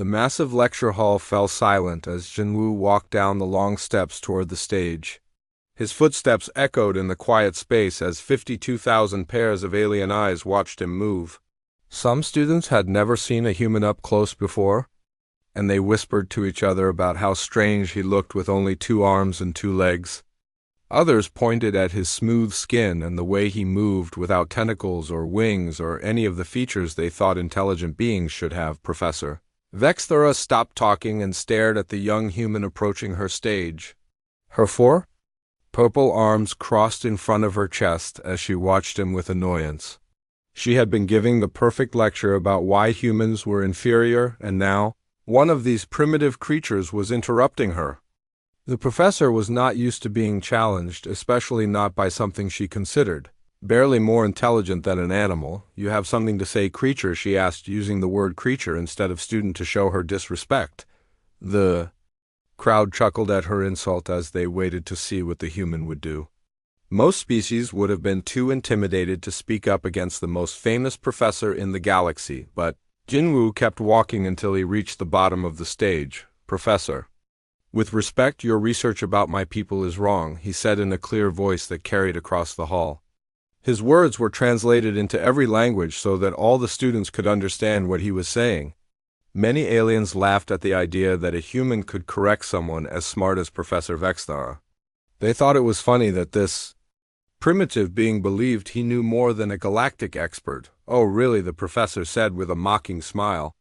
The massive lecture hall fell silent as Jinwoo walked down the long steps toward the stage. His footsteps echoed in the quiet space as 52,000 pairs of alien eyes watched him move. Some students had never seen a human up close before, and they whispered to each other about how strange he looked with only 2 arms and 2 legs. Others pointed at his smooth skin and the way he moved without tentacles or wings or any of the features they thought intelligent beings should have. Professor Vexthara stopped talking and stared at the young human approaching her stage. Her 4 purple arms crossed in front of her chest as she watched him with annoyance. She had been giving the perfect lecture about why humans were inferior, and now one of these primitive creatures was interrupting her. The professor was not used to being challenged, especially not by something she considered barely more intelligent than an animal. "You have something to say, creature?" she asked, using the word creature instead of student to show her disrespect. The crowd chuckled at her insult as they waited to see what the human would do. Most species would have been too intimidated to speak up against the most famous professor in the galaxy, but Jinwoo kept walking until he reached the bottom of the stage. "Professor, with respect, your research about my people is wrong," he said in a clear voice that carried across the hall. His words were translated into every language so that all the students could understand what he was saying. Many aliens laughed at the idea that a human could correct someone as smart as Professor Vexthara. They thought it was funny that this primitive being believed he knew more than a galactic expert. "Oh, really?" the professor said with a mocking smile.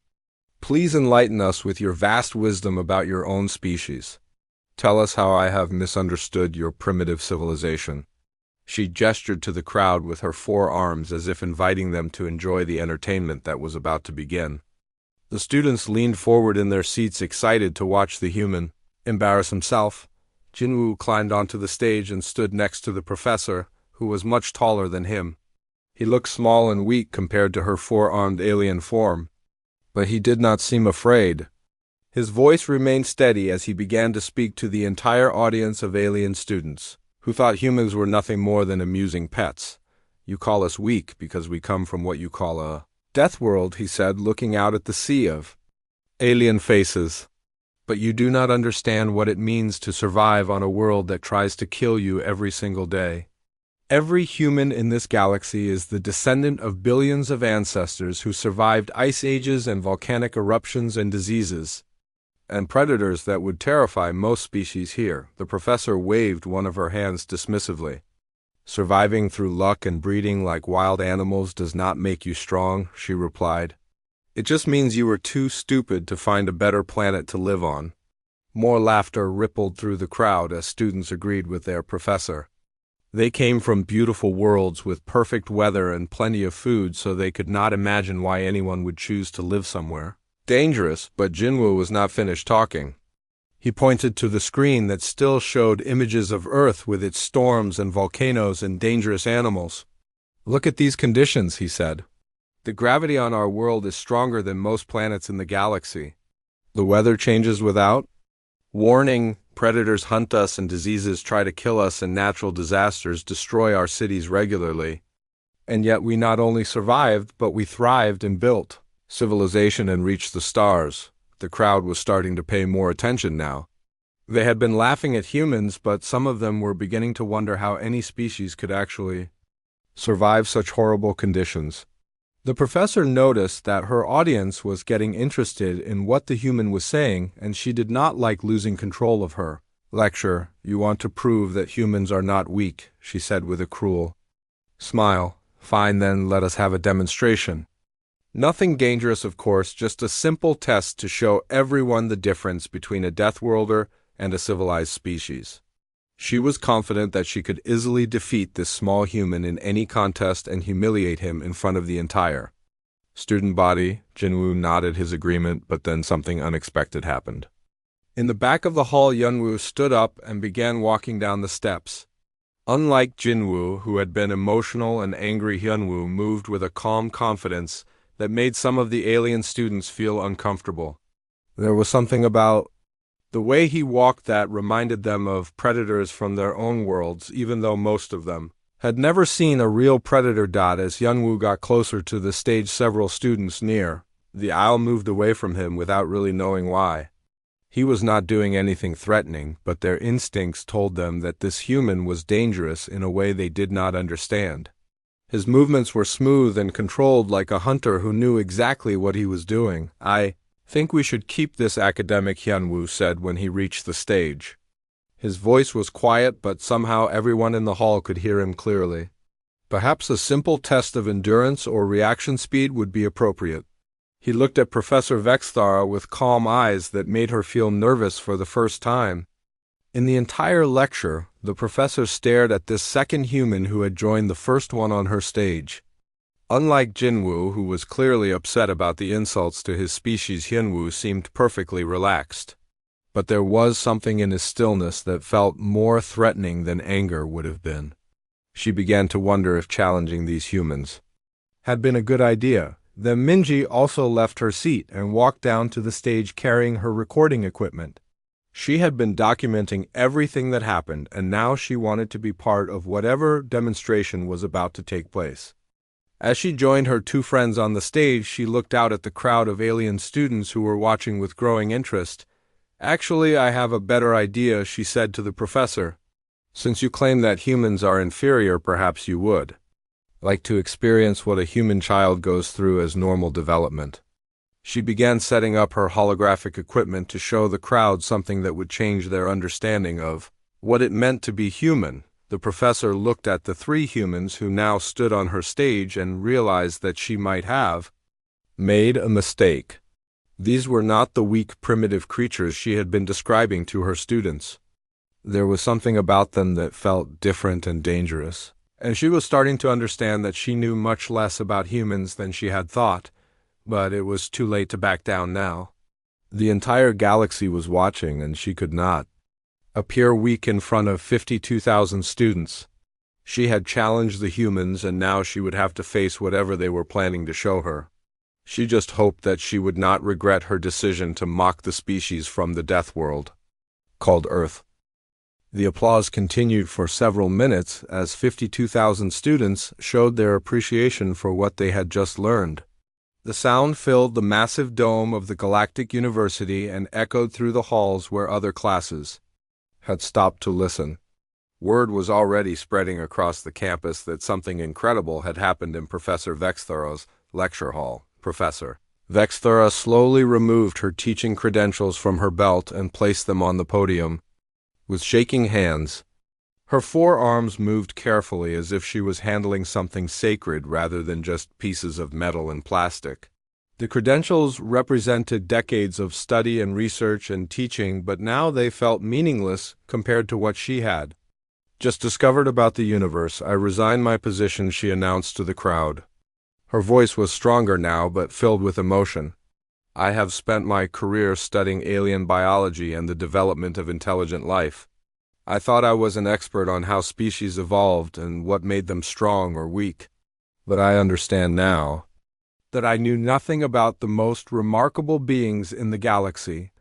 "Please enlighten us with your vast wisdom about your own species. Tell us how I have misunderstood your primitive civilization." She gestured to the crowd with her 4 arms as if inviting them to enjoy the entertainment that was about to begin. The students leaned forward in their seats, excited to watch the human embarrass himself. Jinwoo climbed onto the stage and stood next to the professor, who was much taller than him. He looked small and weak compared to her 4-armed alien form, but he did not seem afraid. His voice remained steady as he began to speak to the entire audience of alien students, who thought humans were nothing more than amusing pets. "You call us weak because we come from what you call a death world," he said, looking out at the sea of alien faces. "But you do not understand what it means to survive on a world that tries to kill you every single day. Every human in this galaxy is the descendant of billions of ancestors who survived ice ages and volcanic eruptions and diseases, and predators that would terrify most species here." The professor waved one of her hands dismissively. "Surviving through luck and breeding like wild animals does not make you strong," she replied. "It just means you were too stupid to find a better planet to live on." More laughter rippled through the crowd as students agreed with their professor. They came from beautiful worlds with perfect weather and plenty of food, so they could not imagine why anyone would choose to live somewhere dangerous. But Jinwoo was not finished talking. He pointed to the screen that still showed images of Earth with its storms and volcanoes and dangerous animals. "Look at these conditions," he said. "The gravity on our world is stronger than most planets in the galaxy. The weather changes without warning. Predators hunt us and diseases try to kill us and natural disasters destroy our cities regularly. And yet we not only survived, but we thrived and built civilization and reached the stars." The crowd was starting to pay more attention now. They had been laughing at humans, but some of them were beginning to wonder how any species could actually survive such horrible conditions. The professor noticed that her audience was getting interested in what the human was saying, and she did not like losing control of her lecture. "You want to prove that humans are not weak," she said with a cruel smile. "Fine, then let us have a demonstration. Nothing dangerous, of course, just a simple test to show everyone the difference between a Deathworlder and a civilized species." She was confident that she could easily defeat this small human in any contest and humiliate him in front of the entire student body. Jinwoo nodded his agreement, but then something unexpected happened. In the back of the hall, Yunwoo stood up and began walking down the steps. Unlike Jinwoo, who had been emotional and angry, Hyunwoo moved with a calm confidence that made some of the alien students feel uncomfortable. There was something about the way he walked that reminded them of predators from their own worlds, even though most of them had never seen a real predator. As Hyunwoo got closer to the stage, several students near The owl moved away from him without really knowing why. He was not doing anything threatening, but their instincts told them that this human was dangerous in a way they did not understand. His movements were smooth and controlled like a hunter who knew exactly what he was doing. "I think we should keep this academic," Hyunwoo said when he reached the stage. His voice was quiet, but somehow everyone in the hall could hear him clearly. Perhaps a simple test of endurance or reaction speed would be appropriate. He looked at Professor Vexthara with calm eyes that made her feel nervous for the first time. In the entire lecture, the professor stared at this second human who had joined the first one on her stage. Unlike Jinwoo, who was clearly upset about the insults to his species, Hyunwoo seemed perfectly relaxed. But there was something in his stillness that felt more threatening than anger would have been. She began to wonder if challenging these humans had been a good idea. Then Minji also left her seat and walked down to the stage carrying her recording equipment. She had been documenting everything that happened, and now she wanted to be part of whatever demonstration was about to take place. As she joined her two friends on the stage, she looked out at the crowd of alien students who were watching with growing interest. "Actually, I have a better idea," she said to the professor. "Since you claim that humans are inferior, perhaps you would like to experience what a human child goes through as normal development." She began setting up her holographic equipment to show the crowd something that would change their understanding of what it meant to be human. The professor looked at the three humans who now stood on her stage and realized that she might have made a mistake. These were not the weak, primitive creatures she had been describing to her students. There was something about them that felt different and dangerous, and she was starting to understand that she knew much less about humans than she had thought, but it was too late to back down now. The entire galaxy was watching, and she could not appear weak in front of 52,000 students. She had challenged the humans, and now she would have to face whatever they were planning to show her. She just hoped that she would not regret her decision to mock the species from the Deathworld, called Earth. The applause continued for several minutes as 52,000 students showed their appreciation for what they had just learned. The sound filled the massive dome of the Galactic University and echoed through the halls where other classes had stopped to listen. Word was already spreading across the campus that something incredible had happened in Professor Vexthara's lecture hall. Professor Vexthara slowly removed her teaching credentials from her belt and placed them on the podium. With shaking hands, her forearms moved carefully as if she was handling something sacred rather than just pieces of metal and plastic. The credentials represented decades of study and research and teaching, but now they felt meaningless compared to what she had just discovered about the universe. "I resign my position," she announced to the crowd. Her voice was stronger now, but filled with emotion. "I have spent my career studying alien biology and the development of intelligent life. I thought I was an expert on how species evolved and what made them strong or weak. But I understand now that I knew nothing about the most remarkable beings in the galaxy."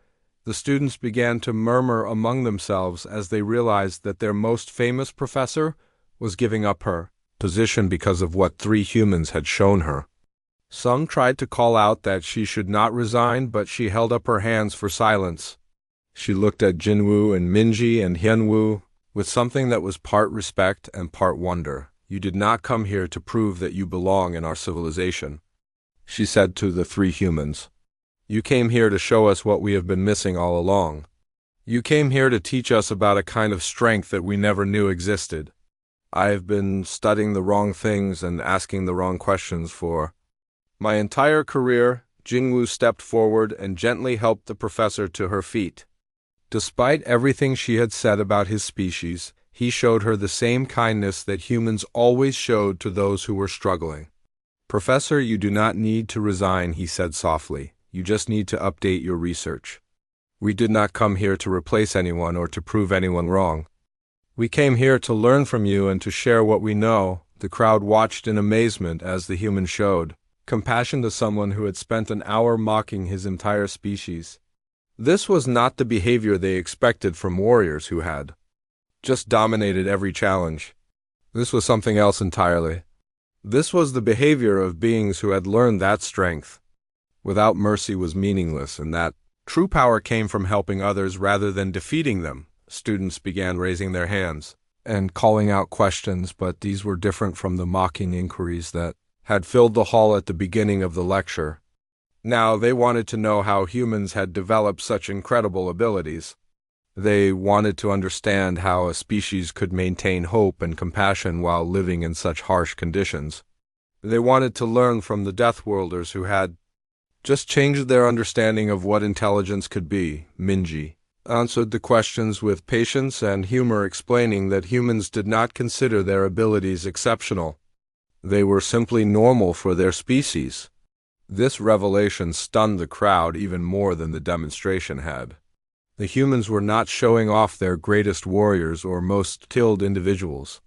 The students began to murmur among themselves as they realized that their most famous professor was giving up her position because of what three humans had shown her. Some tried to call out that she should not resign, but she held up her hands for silence. She looked at Jinwoo and Minji and Hyunwoo with something that was part respect and part wonder. "You did not come here to prove that you belong in our civilization," she said to the three humans. "You came here to show us what we have been missing all along. You came here to teach us about a kind of strength that we never knew existed. I have been studying the wrong things and asking the wrong questions for my entire career." Jinwoo stepped forward and gently helped the professor to her feet. Despite everything she had said about his species, he showed her the same kindness that humans always showed to those who were struggling. "Professor, you do not need to resign," he said softly. "You just need to update your research. We did not come here to replace anyone or to prove anyone wrong. We came here to learn from you and to share what we know." The crowd watched in amazement as the human showed compassion to someone who had spent an hour mocking his entire species. This was not the behavior they expected from warriors who had just dominated every challenge. This was something else entirely. This was the behavior of beings who had learned that strength without mercy was meaningless, and that true power came from helping others rather than defeating them. Students began raising their hands and calling out questions, but these were different from the mocking inquiries that had filled the hall at the beginning of the lecture. Now they wanted to know how humans had developed such incredible abilities. They wanted to understand how a species could maintain hope and compassion while living in such harsh conditions. They wanted to learn from the Deathworlders who had just changed their understanding of what intelligence could be. Minji answered the questions with patience and humor, explaining that humans did not consider their abilities exceptional. They were simply normal for their species. This revelation stunned the crowd even more than the demonstration had. The humans were not showing off their greatest warriors or most skilled individuals.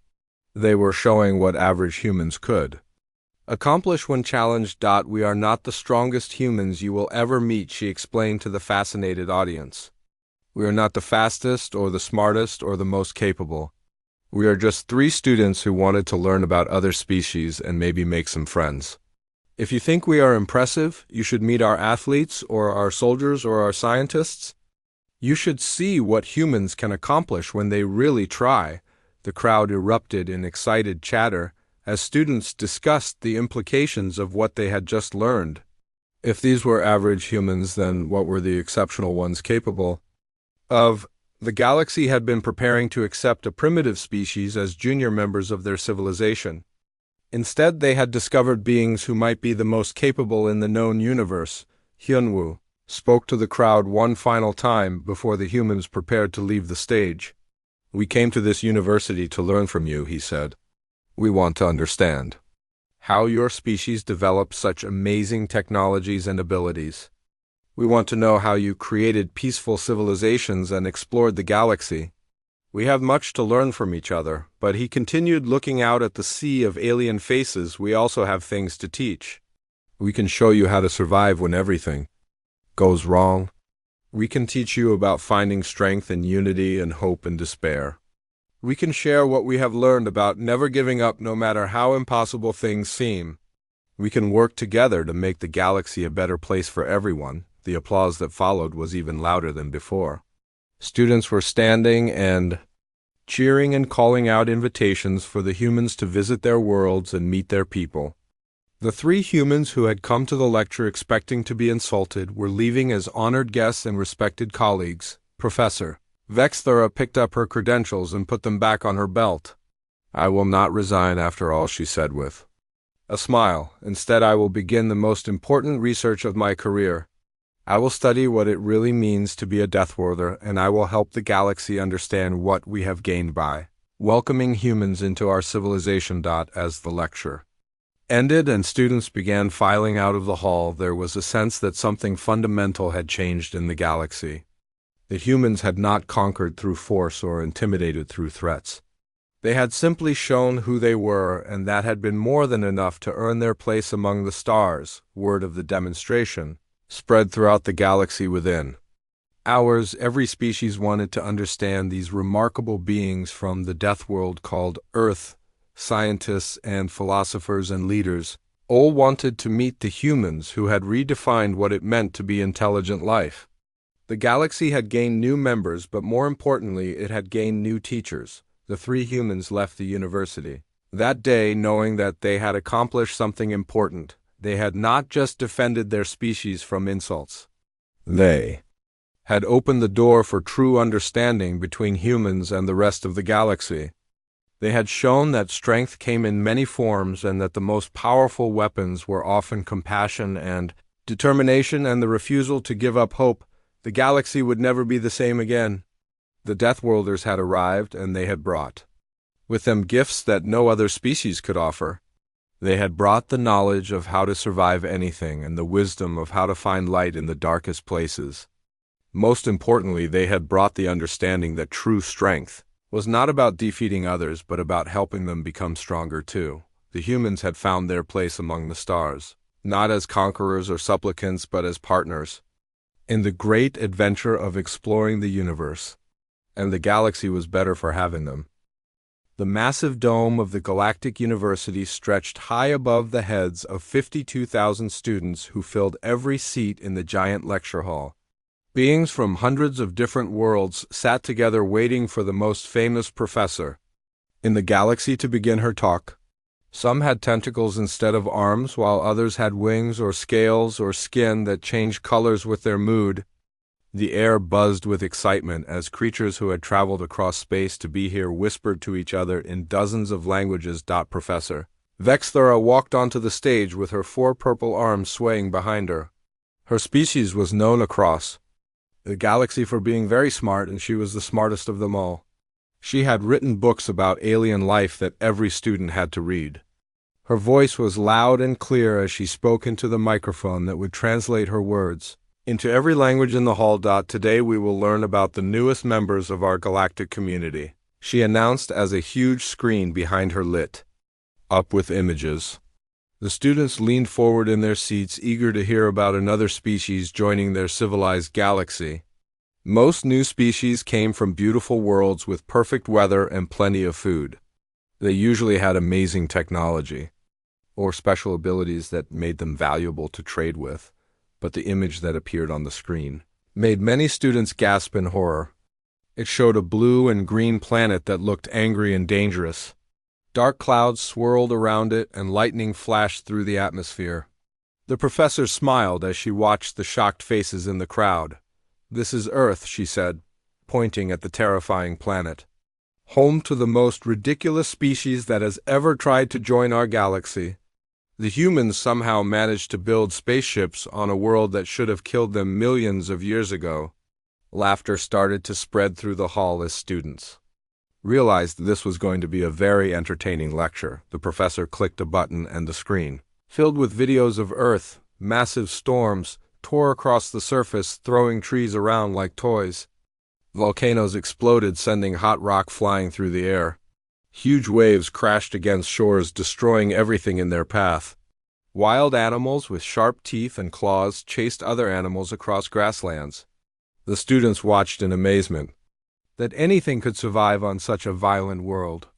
They were showing what average humans could accomplish when challenged. We are not the strongest humans you will ever meet, she explained to the fascinated audience. We are not the fastest or the smartest or the most capable. We are just 3 students who wanted to learn about other species and maybe make some friends. If you think we are impressive, you should meet our athletes or our soldiers or our scientists. You should see what humans can accomplish when they really try. The crowd erupted in excited chatter as students discussed the implications of what they had just learned. If these were average humans, then what were the exceptional ones capable of? The galaxy had been preparing to accept a primitive species as junior members of their civilization. Instead, they had discovered beings who might be the most capable in the known universe. Hyunwoo spoke to the crowd one final time before the humans prepared to leave the stage. We came to this university to learn from you, he said. We want to understand how your species developed such amazing technologies and abilities. We want to know how you created peaceful civilizations and explored the galaxy. We have much to learn from each other, but he continued, looking out at the sea of alien faces. We also have things to teach. We can show you how to survive when everything goes wrong. We can teach you about finding strength in unity and hope in despair. We can share what we have learned about never giving up no matter how impossible things seem. We can work together to make the galaxy a better place for everyone. The applause that followed was even louder than before. Students were standing and cheering and calling out invitations for the humans to visit their worlds and meet their people. The 3 humans who had come to the lecture expecting to be insulted were leaving as honored guests and respected colleagues. Professor Vexthera picked up her credentials and put them back on her belt. I will not resign after all, she said with a smile. Instead, I will begin the most important research of my career. I will study what it really means to be a Deathworlder, and I will help the galaxy understand what we have gained by welcoming humans into our civilization. As the lecture ended and students began filing out of the hall, there was a sense that something fundamental had changed in the galaxy. The humans had not conquered through force or intimidated through threats. They had simply shown who they were, and that had been more than enough to earn their place among the stars. Word of the demonstration spread throughout the galaxy within hours. Every species wanted to understand these remarkable beings from the death world called Earth. Scientists and philosophers and leaders all wanted to meet the humans who had redefined what it meant to be intelligent life. The galaxy had gained new members, but more importantly, it had gained new teachers. The 3 humans left the university that day knowing that they had accomplished something important. They had not just defended their species from insults. They had opened the door for true understanding between humans and the rest of the galaxy. They had shown that strength came in many forms and that the most powerful weapons were often compassion and determination and the refusal to give up hope. The galaxy would never be the same again. The Deathworlders had arrived, and they had brought with them gifts that no other species could offer. They had brought the knowledge of how to survive anything and the wisdom of how to find light in the darkest places. Most importantly, they had brought the understanding that true strength was not about defeating others, but about helping them become stronger too. The humans had found their place among the stars, not as conquerors or supplicants, but as partners in the great adventure of exploring the universe, and the galaxy was better for having them. The massive dome of the Galactic University stretched high above the heads of 52,000 students who filled every seat in the giant lecture hall. Beings from hundreds of different worlds sat together waiting for the most famous professor in the galaxy to begin her talk. Some had tentacles instead of arms, while others had wings or scales or skin that changed colors with their mood. The air buzzed with excitement as creatures who had traveled across space to be here whispered to each other in dozens of languages. Professor Vexthara walked onto the stage with her 4 purple arms swaying behind her. Her species was known across the galaxy for being very smart, and she was the smartest of them all. She had written books about alien life that every student had to read. Her voice was loud and clear as she spoke into the microphone that would translate her words into every language in the hall. Today we will learn about the newest members of our galactic community, she announced as a huge screen behind her lit up with images. The students leaned forward in their seats, eager to hear about another species joining their civilized galaxy. Most new species came from beautiful worlds with perfect weather and plenty of food. They usually had amazing technology or special abilities that made them valuable to trade with, but the image that appeared on the screen made many students gasp in horror. It showed a blue and green planet that looked angry and dangerous. Dark clouds swirled around it and lightning flashed through the atmosphere. The professor smiled as she watched the shocked faces in the crowd. "This is Earth," she said, pointing at the terrifying planet. "Home to the most ridiculous species that has ever tried to join our galaxy. The humans somehow managed to build spaceships on a world that should have killed them millions of years ago." Laughter started to spread through the hall as students realized this was going to be a very entertaining lecture. The professor clicked a button and the screen, filled with videos of Earth, massive storms, tore across the surface, throwing trees around like toys. Volcanoes exploded, sending hot rock flying through the air. Huge waves crashed against shores, destroying everything in their path. Wild animals with sharp teeth and claws chased other animals across grasslands. The students watched in amazement. That anything could survive on such a violent world.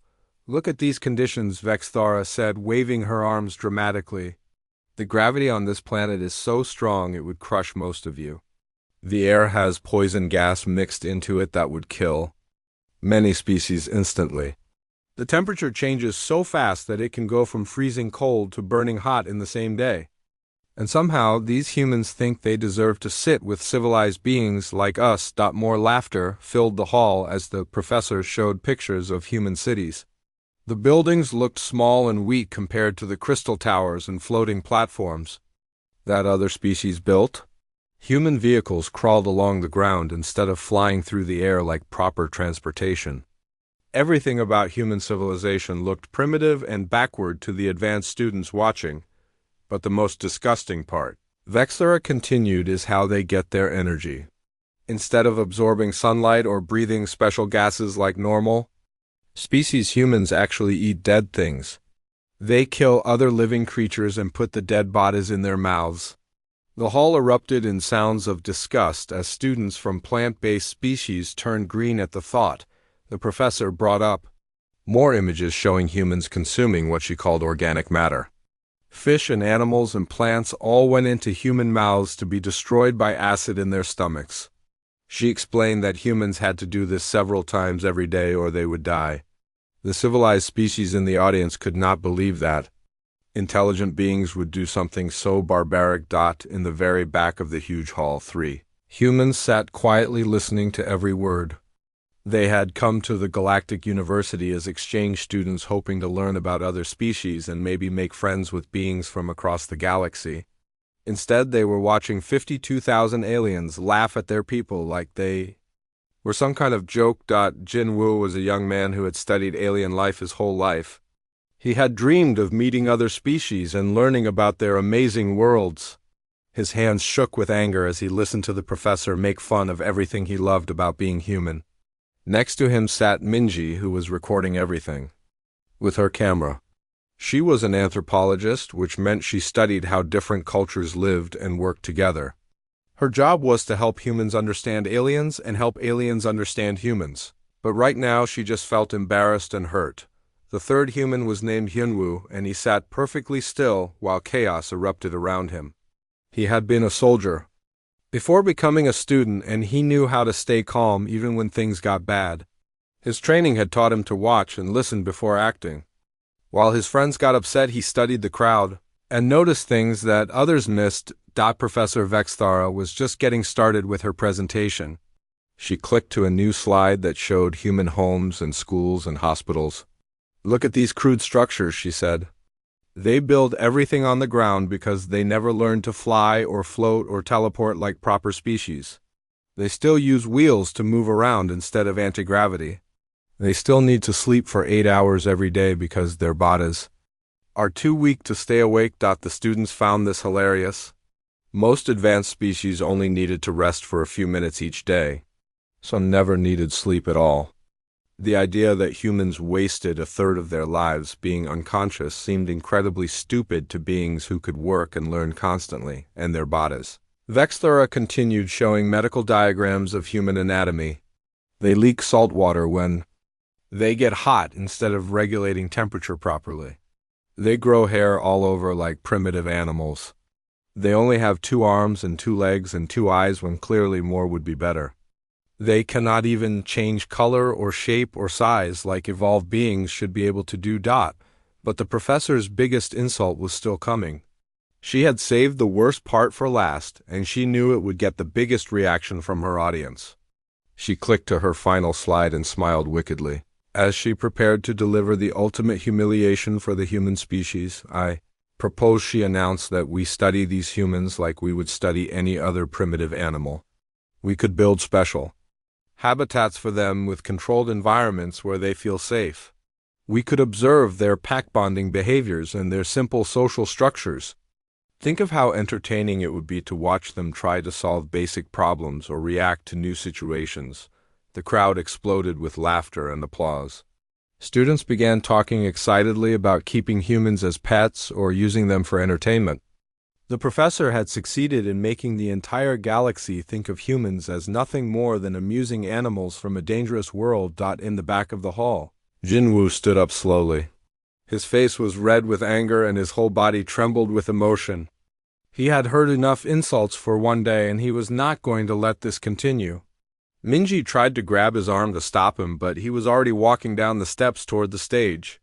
"Look at these conditions," Vexthara said, waving her arms dramatically. "The gravity on this planet is so strong it would crush most of you. The air has poison gas mixed into it that would kill many species instantly. The temperature changes so fast that it can go from freezing cold to burning hot in the same day. And somehow these humans think they deserve to sit with civilized beings like us." More laughter filled the hall as the professor showed pictures of human cities. The buildings looked small and weak compared to the crystal towers and floating platforms that other species built. Human vehicles crawled along the ground instead of flying through the air like proper transportation. Everything about human civilization looked primitive and backward to the advanced students watching. But the most disgusting part, Vexthara continued, is how they get their energy. Instead of absorbing sunlight or breathing special gases like normal species, humans actually eat dead things. They kill other living creatures and put the dead bodies in their mouths. The hall erupted in sounds of disgust as students from plant-based species turned green at the thought. The professor brought up more images showing humans consuming what she called organic matter. Fish and animals and plants all went into human mouths to be destroyed by acid in their stomachs. She explained that humans had to do this several times every day or they would die. The civilized species in the audience could not believe that intelligent beings would do something so barbaric. In the very back of the huge hall, 3 humans sat quietly listening to every word. They had come to the Galactic University as exchange students, hoping to learn about other species and maybe make friends with beings from across the galaxy. Instead, they were watching 52,000 aliens laugh at their people like they were some kind of joke. Jinwoo was a young man who had studied alien life his whole life. He had dreamed of meeting other species and learning about their amazing worlds. His hands shook with anger as he listened to the professor make fun of everything he loved about being human. Next to him sat Minji, who was recording everything with her camera. She was an anthropologist, which meant she studied how different cultures lived and worked together. Her job was to help humans understand aliens and help aliens understand humans. But right now she just felt embarrassed and hurt. The third human was named Hyunwoo, and he sat perfectly still while chaos erupted around him. He had been a soldier before becoming a student, and he knew how to stay calm even when things got bad. His training had taught him to watch and listen before acting. While his friends got upset, he studied the crowd and noticed things that others missed. Professor Vexthara was just getting started with her presentation. She clicked to a new slide that showed human homes and schools and hospitals. "Look at these crude structures," she said. "They build everything on the ground because they never learned to fly or float or teleport like proper species. They still use wheels to move around instead of anti-gravity. They still need to sleep for 8 hours every day because their bodies are too weak to stay awake." The students found this hilarious. Most advanced species only needed to rest for a few minutes each day. Some never needed sleep at all. The idea that humans wasted a third of their lives being unconscious seemed incredibly stupid to beings who could work and learn constantly, and their bodies. Vexthara continued showing medical diagrams of human anatomy. They leak salt water when they get hot instead of regulating temperature properly. They grow hair all over like primitive animals. They only have 2 arms and 2 legs and 2 eyes when clearly more would be better. They cannot even change color or shape or size like evolved beings should be able to do. But the professor's biggest insult was still coming. She had saved the worst part for last, and she knew it would get the biggest reaction from her audience. She clicked to her final slide and smiled wickedly. As she prepared to deliver the ultimate humiliation for the human species, "I propose," she announced, "that we study these humans like we would study any other primitive animal. We could build special habitats for them with controlled environments where they feel safe. We could observe their pack-bonding behaviors and their simple social structures. Think of how entertaining it would be to watch them try to solve basic problems or react to new situations." The crowd exploded with laughter and applause. Students began talking excitedly about keeping humans as pets or using them for entertainment. The professor had succeeded in making the entire galaxy think of humans as nothing more than amusing animals from a dangerous world. In the back of the hall, Jinwoo stood up slowly. His face was red with anger and his whole body trembled with emotion. He had heard enough insults for one day, and he was not going to let this continue. Minji tried to grab his arm to stop him, but he was already walking down the steps toward the stage.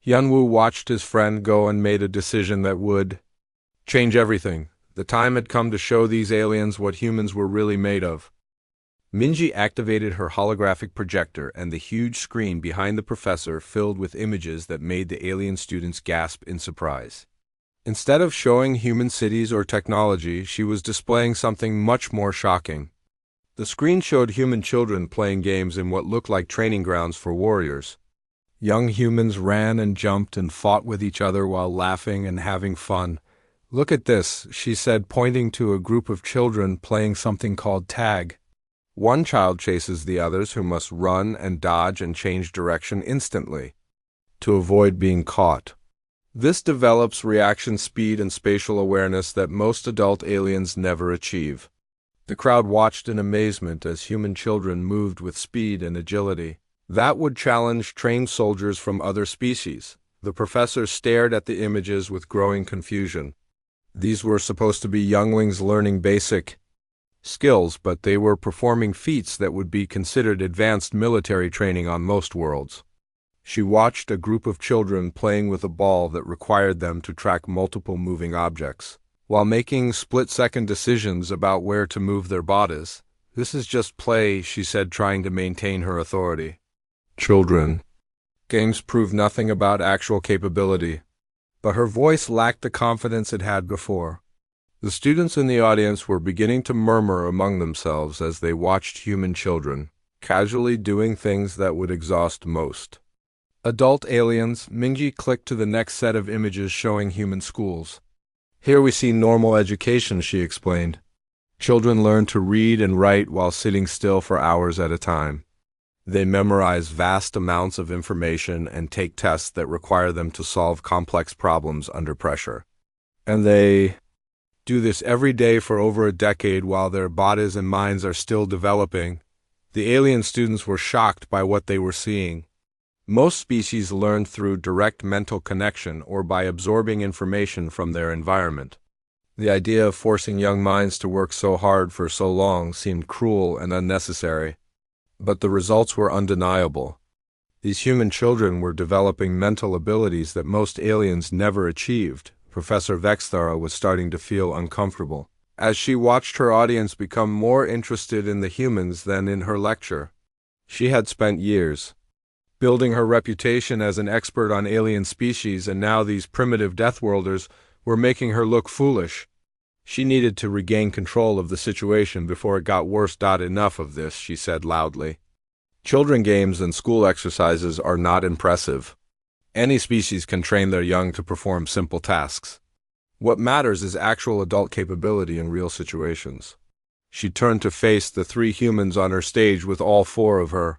Hyunwoo watched his friend go and made a decision that would change everything. The time had come to show these aliens what humans were really made of. Minji activated her holographic projector, and the huge screen behind the professor filled with images that made the alien students gasp in surprise. Instead of showing human cities or technology, she was displaying something much more shocking. The screen showed human children playing games in what looked like training grounds for warriors. Young humans ran and jumped and fought with each other while laughing and having fun. "Look at this," she said, pointing to a group of children playing something called tag. One child chases the others, who must run and dodge and change direction instantly to avoid being caught. This develops reaction speed and spatial awareness that most adult aliens never achieve. The crowd watched in amazement as human children moved with speed and agility that would challenge trained soldiers from other species. The professor stared at the images with growing confusion. These were supposed to be younglings learning basic skills, but they were performing feats that would be considered advanced military training on most worlds. She watched a group of children playing with a ball that required them to track multiple moving objects while making split-second decisions about where to move their bodies. "This is just play," she said, trying to maintain her authority. "Children. Games prove nothing about actual capability." But her voice lacked the confidence it had before. The students in the audience were beginning to murmur among themselves as they watched human children casually doing things that would exhaust most adult aliens. Minji clicked to the next set of images showing human schools. "Here we see normal education," she explained. "Children learn to read and write while sitting still for hours at a time. They memorize vast amounts of information and take tests that require them to solve complex problems under pressure. And they do this every day for over a decade while their bodies and minds are still developing." The alien students were shocked by what they were seeing. Most species learn through direct mental connection or by absorbing information from their environment. The idea of forcing young minds to work so hard for so long seemed cruel and unnecessary, but the results were undeniable. These human children were developing mental abilities that most aliens never achieved. Professor Vexthara was starting to feel uncomfortable as she watched her audience become more interested in the humans than in her lecture. She had spent years building her reputation as an expert on alien species, and now these primitive Deathworlders were making her look foolish. She needed to regain control of the situation before it got worse. Enough of this, she said loudly. Children games and school exercises are not impressive. Any species can train their young to perform simple tasks. What matters is actual adult capability in real situations. She turned to face the three humans on her stage with all four of her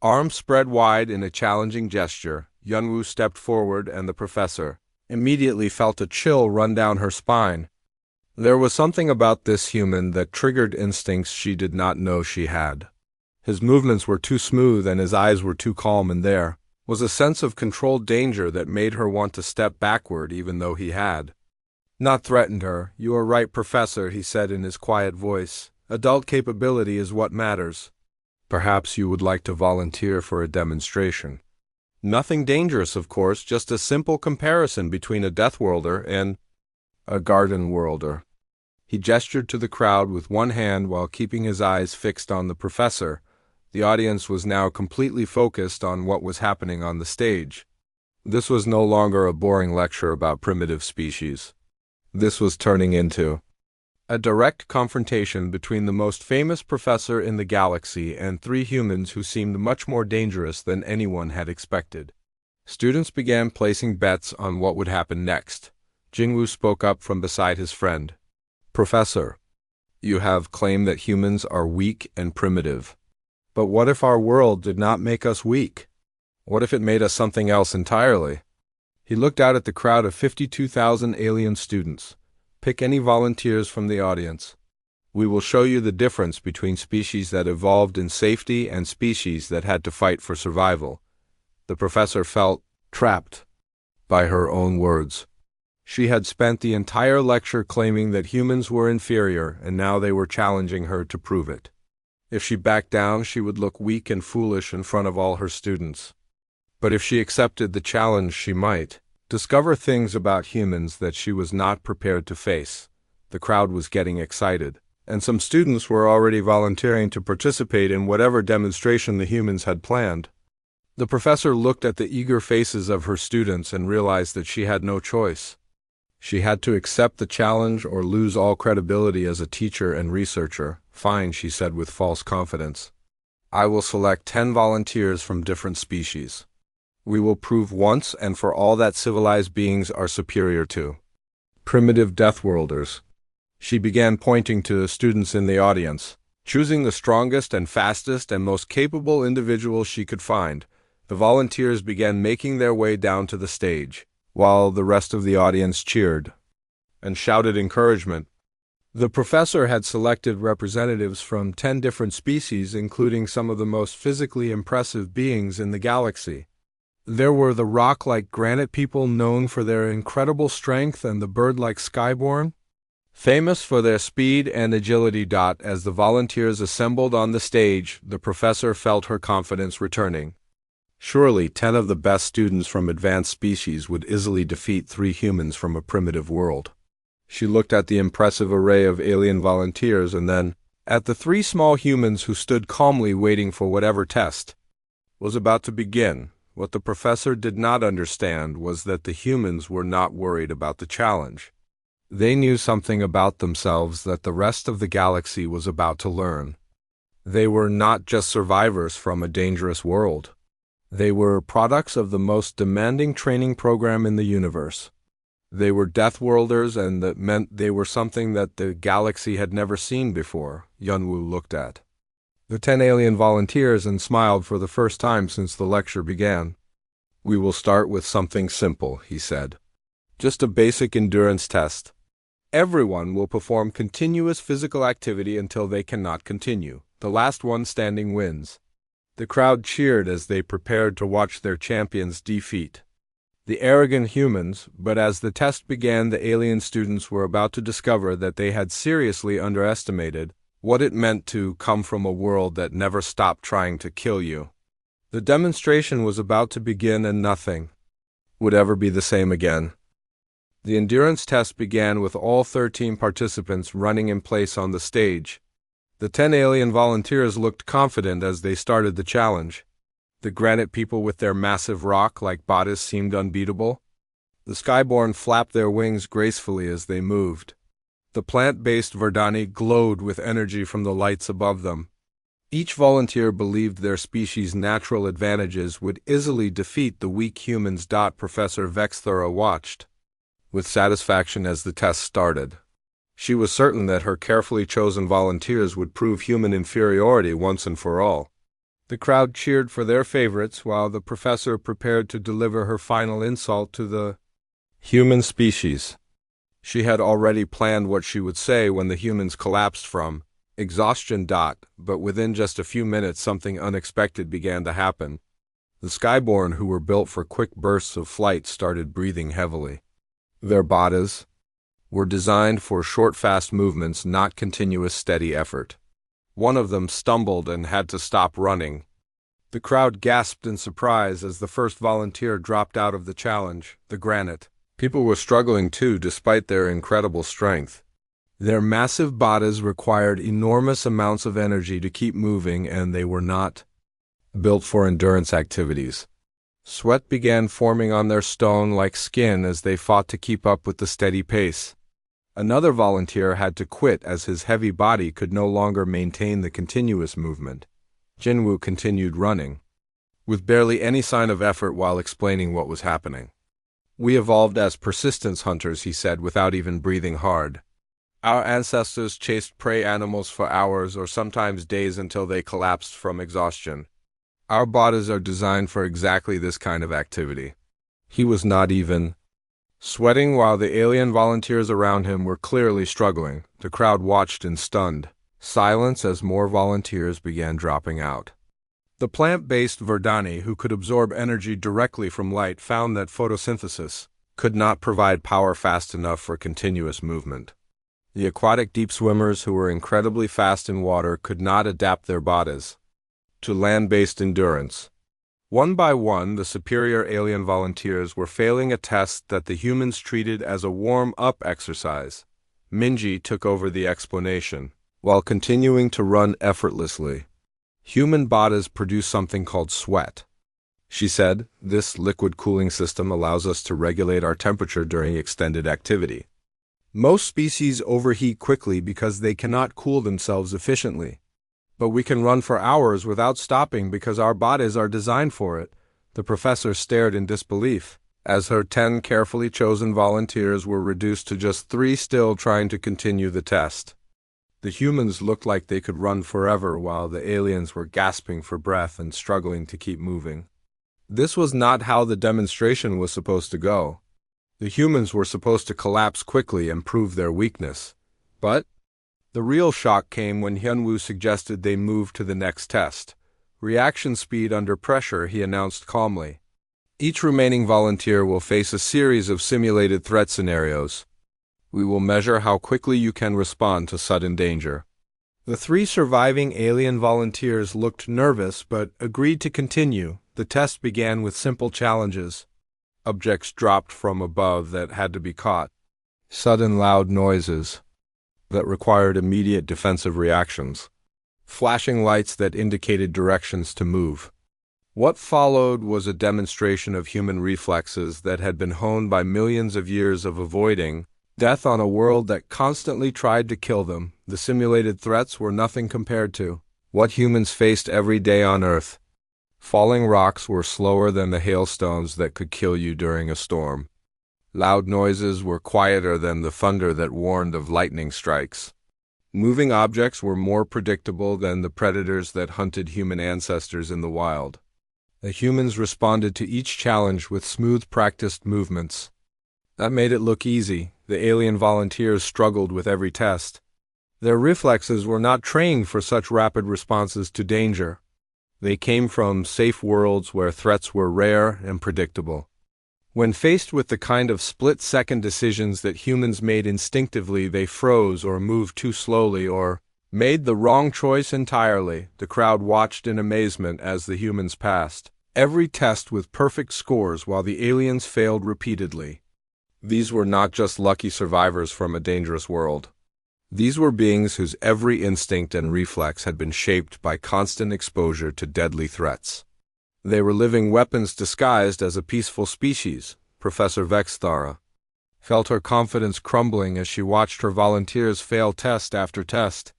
arms spread wide in a challenging gesture. Yunwu stepped forward, and the professor immediately felt a chill run down her spine. There was something about this human that triggered instincts she did not know she had. His movements were too smooth and his eyes were too calm, and there was a sense of controlled danger that made her want to step backward even though he had not threatened her. "You are right, Professor," he said in his quiet voice. "Adult capability is what matters. Perhaps you would like to volunteer for a demonstration. Nothing dangerous, of course, just a simple comparison between a Deathworlder and a Garden Worlder." He gestured to the crowd with one hand while keeping his eyes fixed on the professor. The audience was now completely focused on what was happening on the stage. This was no longer a boring lecture about primitive species. This was turning into a direct confrontation between the most famous professor in the galaxy and three humans who seemed much more dangerous than anyone had expected. Students began placing bets on what would happen next. Jingwu spoke up from beside his friend. "Professor, you have claimed that humans are weak and primitive. But what if our world did not make us weak? What if it made us something else entirely?" He looked out at the crowd of 52,000 alien students. "Pick any volunteers from the audience. We will show you the difference between species that evolved in safety and species that had to fight for survival." The professor felt trapped by her own words. She had spent the entire lecture claiming that humans were inferior, and now they were challenging her to prove it. If she backed down, she would look weak and foolish in front of all her students. But if she accepted the challenge, she might discover things about humans that she was not prepared to face. The crowd was getting excited, and some students were already volunteering to participate in whatever demonstration the humans had planned. The professor looked at the eager faces of her students and realized that she had no choice. She had to accept the challenge or lose all credibility as a teacher and researcher. "Fine," she said with false confidence. "I will select 10 volunteers from different species. We will prove once and for all that civilized beings are superior to primitive Deathworlders." She began pointing to the students in the audience, choosing the strongest and fastest and most capable individuals she could find. The volunteers began making their way down to the stage, while the rest of the audience cheered and shouted encouragement. The professor had selected representatives from 10 different species, including some of the most physically impressive beings in the galaxy. There were the rock-like granite people known for their incredible strength and the bird-like skyborn, famous for their speed and agility. As the volunteers assembled on the stage, the professor felt her confidence returning. Surely 10 of the best students from advanced species would easily defeat 3 humans from a primitive world. She looked at the impressive array of alien volunteers and then at the 3 small humans who stood calmly waiting for whatever test was about to begin. What the professor did not understand was that the humans were not worried about the challenge. They knew something about themselves that the rest of the galaxy was about to learn. They were not just survivors from a dangerous world. They were products of the most demanding training program in the universe. They were Deathworlders, and that meant they were something that the galaxy had never seen before. Yunwu looked at the 10 alien volunteers and smiled for the first time since the lecture began. "We will start with something simple," he said. "Just a basic endurance test. Everyone will perform continuous physical activity until they cannot continue. The last one standing wins." The crowd cheered as they prepared to watch their champion's defeat the arrogant humans, but as the test began, the alien students were about to discover that they had seriously underestimated what it meant to come from a world that never stopped trying to kill you. The demonstration was about to begin and nothing would ever be the same again. The endurance test began with all 13 participants running in place on the stage. The 10 alien volunteers looked confident as they started the challenge. The granite people with their massive rock-like bodies seemed unbeatable. The skyborn flapped their wings gracefully as they moved. The plant-based Verdani glowed with energy from the lights above them. Each volunteer believed their species' natural advantages would easily defeat the weak humans. Professor Vexthura watched with satisfaction as the test started. She was certain that her carefully chosen volunteers would prove human inferiority once and for all. The crowd cheered for their favorites while the professor prepared to deliver her final insult to the human species. She had already planned what she would say when the humans collapsed from exhaustion. But within just a few minutes something unexpected began to happen. The skyborn, who were built for quick bursts of flight, started breathing heavily. Their bodies were designed for short, fast movements, not continuous, steady effort. One of them stumbled and had to stop running. The crowd gasped in surprise as the first volunteer dropped out of the challenge, the granite. People were struggling too, despite their incredible strength. Their massive bodies required enormous amounts of energy to keep moving, and they were not built for endurance activities. Sweat began forming on their stone-like skin as they fought to keep up with the steady pace. Another volunteer had to quit as his heavy body could no longer maintain the continuous movement. Jinwoo continued running, with barely any sign of effort, while explaining what was happening. "We evolved as persistence hunters," he said without even breathing hard. "Our ancestors chased prey animals for hours or sometimes days until they collapsed from exhaustion. Our bodies are designed for exactly this kind of activity." He was not even sweating while the alien volunteers around him were clearly struggling. The crowd watched in stunned silence as more volunteers began dropping out. The plant-based Verdani, who could absorb energy directly from light, found that photosynthesis could not provide power fast enough for continuous movement. The aquatic deep swimmers, who were incredibly fast in water, could not adapt their bodies to land-based endurance. One by one, the superior alien volunteers were failing a test that the humans treated as a warm-up exercise. Minji took over the explanation, while continuing to run effortlessly. "Human bodies produce something called sweat," she said. "This liquid cooling system allows us to regulate our temperature during extended activity. Most species overheat quickly because they cannot cool themselves efficiently. But we can run for hours without stopping because our bodies are designed for it." The professor stared in disbelief as her 10 carefully chosen volunteers were reduced to just 3 still trying to continue the test. The humans looked like they could run forever while the aliens were gasping for breath and struggling to keep moving. This was not how the demonstration was supposed to go. The humans were supposed to collapse quickly and prove their weakness. But the real shock came when Hyunwoo suggested they move to the next test. "Reaction speed under pressure," he announced calmly. "Each remaining volunteer will face a series of simulated threat scenarios. We will measure how quickly you can respond to sudden danger." The 3 surviving alien volunteers looked nervous but agreed to continue. The test began with simple challenges. Objects dropped from above that had to be caught. Sudden loud noises that required immediate defensive reactions. Flashing lights that indicated directions to move. What followed was a demonstration of human reflexes that had been honed by millions of years of avoiding death on a world that constantly tried to kill them. The simulated threats were nothing compared to what humans faced every day on Earth. Falling rocks were slower than the hailstones that could kill you during a storm. Loud noises were quieter than the thunder that warned of lightning strikes. Moving objects were more predictable than the predators that hunted human ancestors in the wild. The humans responded to each challenge with smooth, practiced movements. That made it look easy. The alien volunteers struggled with every test. Their reflexes were not trained for such rapid responses to danger. They came from safe worlds where threats were rare and predictable. When faced with the kind of split-second decisions that humans made instinctively, they froze or moved too slowly or made the wrong choice entirely. The crowd watched in amazement as the humans passed every test with perfect scores while the aliens failed repeatedly. These were not just lucky survivors from a dangerous world. These were beings whose every instinct and reflex had been shaped by constant exposure to deadly threats. They were living weapons disguised as a peaceful species. Professor Vexthara felt her confidence crumbling as she watched her volunteers fail test after test.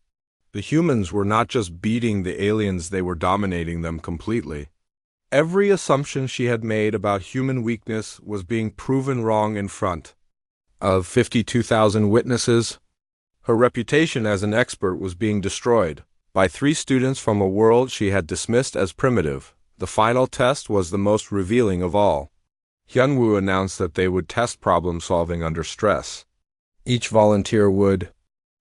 The humans were not just beating the aliens, they were dominating them completely. Every assumption she had made about human weakness was being proven wrong in front of 52,000 witnesses. Her reputation as an expert was being destroyed by 3 students from a world she had dismissed as primitive. The final test was the most revealing of all. Hyunwoo announced that they would test problem-solving under stress. Each volunteer would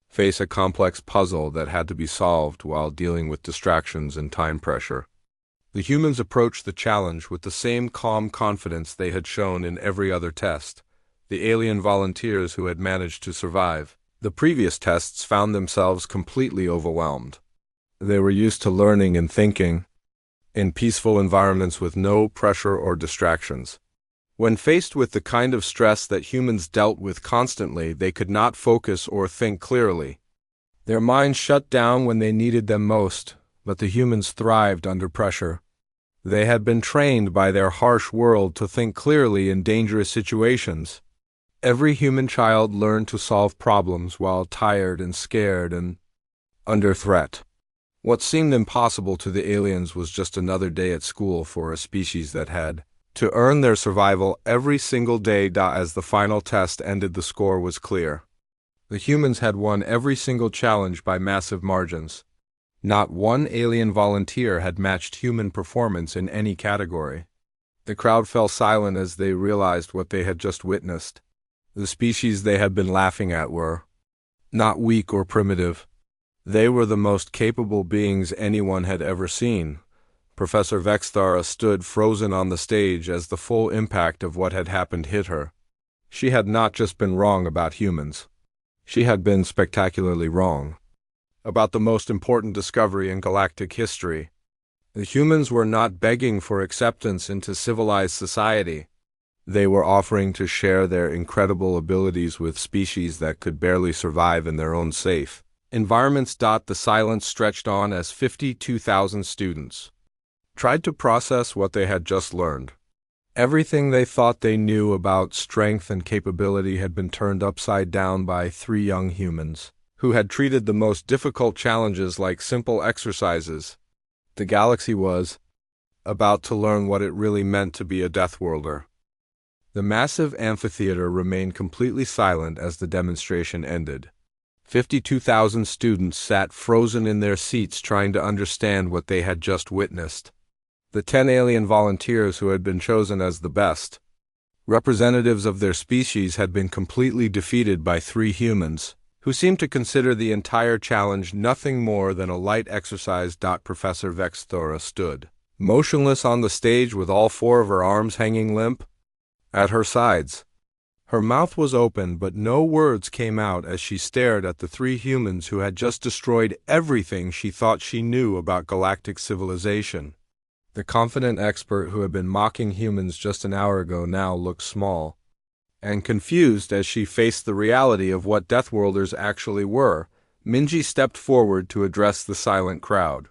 face a complex puzzle that had to be solved while dealing with distractions and time pressure. The humans approached the challenge with the same calm confidence they had shown in every other test. The alien volunteers who had managed to survive the previous tests found themselves completely overwhelmed. They were used to learning and thinking in peaceful environments with no pressure or distractions. When faced with the kind of stress that humans dealt with constantly, they could not focus or think clearly. Their minds shut down when they needed them most, but the humans thrived under pressure. They had been trained by their harsh world to think clearly in dangerous situations. Every human child learned to solve problems while tired and scared and under threat. What seemed impossible to the aliens was just another day at school for a species that had to earn their survival every single day. As the final test ended, the score was clear. The humans had won every single challenge by massive margins. Not one alien volunteer had matched human performance in any category. The crowd fell silent as they realized what they had just witnessed. The species they had been laughing at were not weak or primitive. They were the most capable beings anyone had ever seen. Professor Vexthara stood frozen on the stage as the full impact of what had happened hit her. She had not just been wrong about humans. She had been spectacularly wrong about the most important discovery in galactic history. The humans were not begging for acceptance into civilized society. They were offering to share their incredible abilities with species that could barely survive in their own safe environments. The silence stretched on as 52,000 students tried to process what they had just learned. Everything they thought they knew about strength and capability had been turned upside down by 3 young humans who had treated the most difficult challenges like simple exercises. The galaxy was about to learn what it really meant to be a Deathworlder. The massive amphitheater remained completely silent as the demonstration ended. 52,000 students sat frozen in their seats trying to understand what they had just witnessed. The 10 alien volunteers who had been chosen as the best representatives of their species had been completely defeated by 3 humans who seemed to consider the entire challenge nothing more than a light exercise. Professor Vexthara stood motionless on the stage with all 4 of her arms hanging limp at her sides. Her mouth was open, but no words came out as she stared at the 3 humans who had just destroyed everything she thought she knew about galactic civilization. The confident expert who had been mocking humans just an hour ago now looked small and confused as she faced the reality of what Deathworlders actually were. Minji stepped forward to address the silent crowd.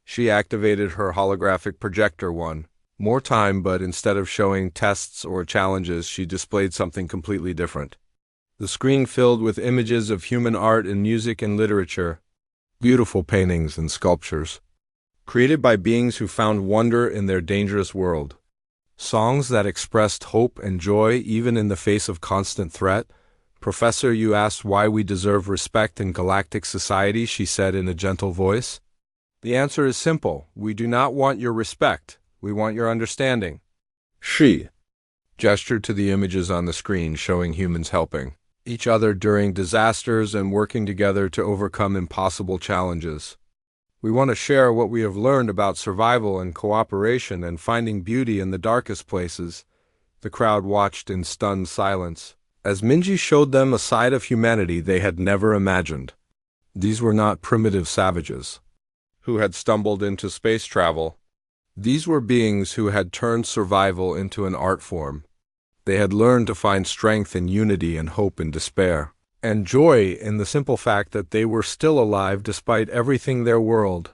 She activated her holographic projector one more time, but instead of showing tests or challenges, she displayed something completely different. The screen filled with images of human art and music and literature, beautiful paintings and sculptures, created by beings who found wonder in their dangerous world. Songs that expressed hope and joy even in the face of constant threat. Professor, you asked why we deserve respect in galactic society, she said in a gentle voice. The answer is simple. We do not want your respect. We want your understanding. She gestured to the images on the screen showing humans helping each other during disasters and working together to overcome impossible challenges. We want to share what we have learned about survival and cooperation and finding beauty in the darkest places." The crowd watched in stunned silence, as Minji showed them a side of humanity they had never imagined. These were not primitive savages who had stumbled into space travel. These were beings who had turned survival into an art form. They had learned to find strength in unity and hope in despair, and joy in the simple fact that they were still alive despite everything their world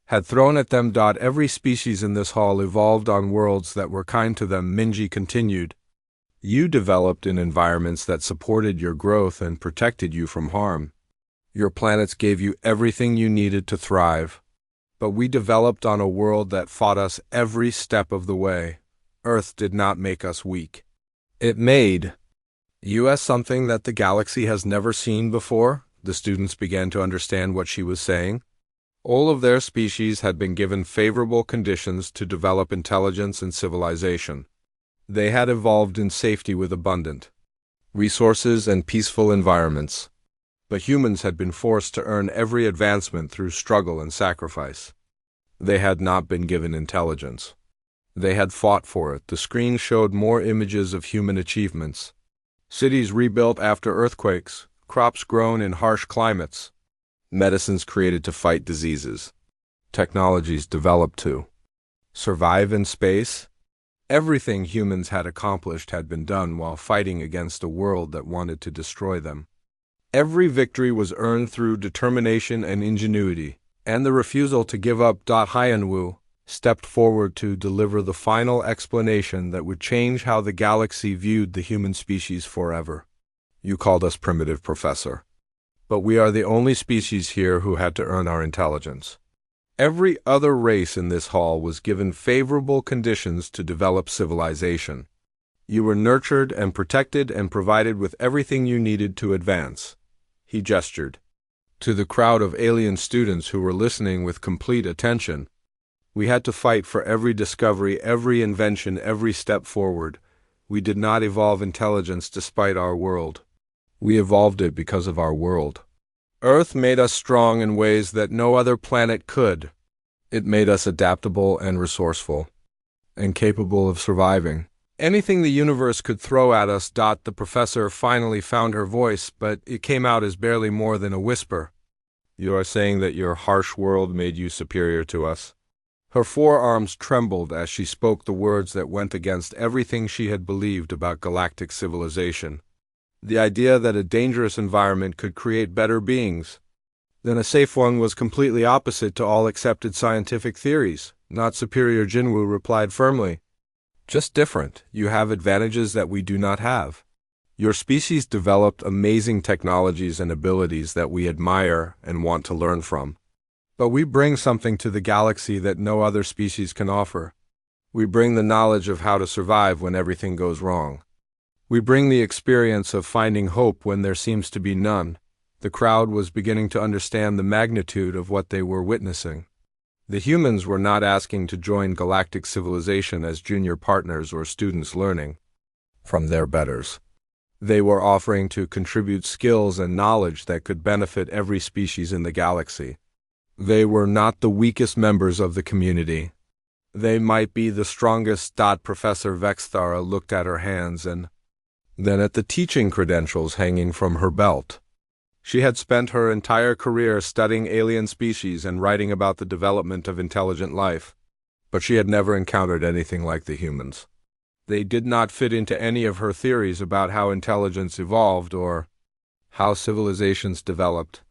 had thrown at them. Every species in this hall evolved on worlds that were kind to them, Minji continued. You developed in environments that supported your growth and protected you from harm. Your planets gave you everything you needed to thrive. But we developed on a world that fought us every step of the way. Earth did not make us weak. It made us something that the galaxy has never seen before. The students began to understand what she was saying. All of their species had been given favorable conditions to develop intelligence and civilization. They had evolved in safety with abundant resources and peaceful environments. But humans had been forced to earn every advancement through struggle and sacrifice. They had not been given intelligence. They had fought for it. The screen showed more images of human achievements. Cities rebuilt after earthquakes, crops grown in harsh climates, medicines created to fight diseases, technologies developed to survive in space. Everything humans had accomplished had been done while fighting against a world that wanted to destroy them. Every victory was earned through determination and ingenuity, and the refusal to give up. Hyanwu stepped forward to deliver the final explanation that would change how the galaxy viewed the human species forever. You called us primitive, Professor. But we are the only species here who had to earn our intelligence. Every other race in this hall was given favorable conditions to develop civilization. You were nurtured and protected and provided with everything you needed to advance. He gestured to the crowd of alien students who were listening with complete attention. We had to fight for every discovery, every invention, every step forward. We did not evolve intelligence despite our world. We evolved it because of our world. Earth made us strong in ways that no other planet could. It made us adaptable and resourceful, and capable of surviving anything the universe could throw at us. The professor finally found her voice, but it came out as barely more than a whisper. You are saying that your harsh world made you superior to us? Her forearms trembled as she spoke the words that went against everything she had believed about galactic civilization. The idea that a dangerous environment could create better beings than a safe one was completely opposite to all accepted scientific theories. Not superior, Jinwoo replied firmly. Just different. You have advantages that we do not have. Your species developed amazing technologies and abilities that we admire and want to learn from. But we bring something to the galaxy that no other species can offer. We bring the knowledge of how to survive when everything goes wrong. We bring the experience of finding hope when there seems to be none. The crowd was beginning to understand the magnitude of what they were witnessing. The humans were not asking to join galactic civilization as junior partners or students learning from their betters. They were offering to contribute skills and knowledge that could benefit every species in the galaxy. They were not the weakest members of the community. They might be the strongest. Professor Vexthara looked at her hands and then at the teaching credentials hanging from her belt. She had spent her entire career studying alien species and writing about the development of intelligent life, but she had never encountered anything like the humans. They did not fit into any of her theories about how intelligence evolved or how civilizations developed.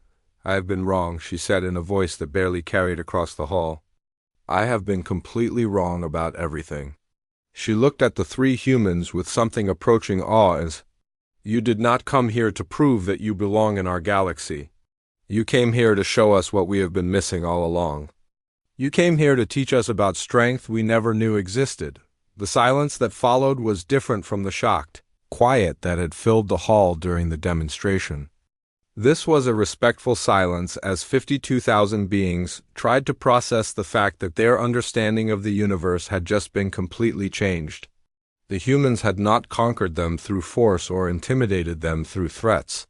I have been wrong, she said in a voice that barely carried across the hall. I have been completely wrong about everything. She looked at the three humans with something approaching awe as, You did not come here to prove that you belong in our galaxy. You came here to show us what we have been missing all along. You came here to teach us about strength we never knew existed. The silence that followed was different from the shocked quiet that had filled the hall during the demonstration. This was a respectful silence as 52,000 beings tried to process the fact that their understanding of the universe had just been completely changed. The humans had not conquered them through force or intimidated them through threats.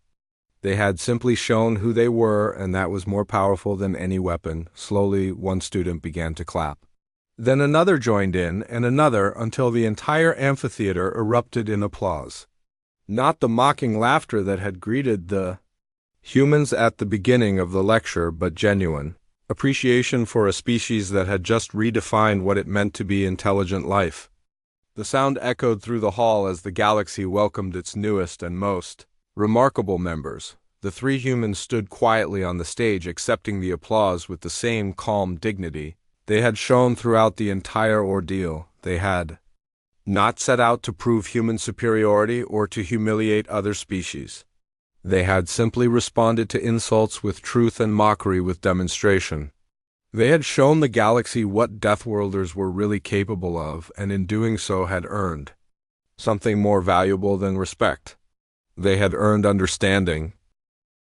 They had simply shown who they were, and that was more powerful than any weapon. Slowly, one student began to clap. Then another joined in, and another, until the entire amphitheater erupted in applause. Not the mocking laughter that had greeted the humans at the beginning of the lecture, but genuine appreciation for a species that had just redefined what it meant to be intelligent life. The sound echoed through the hall as the galaxy welcomed its newest and most remarkable members. The three humans stood quietly on the stage, accepting the applause with the same calm dignity they had shown throughout the entire ordeal. They had not set out to prove human superiority or to humiliate other species. They had simply responded to insults with truth and mockery with demonstration. They had shown the galaxy what Deathworlders were really capable of, and in doing so had earned something more valuable than respect. They had earned understanding,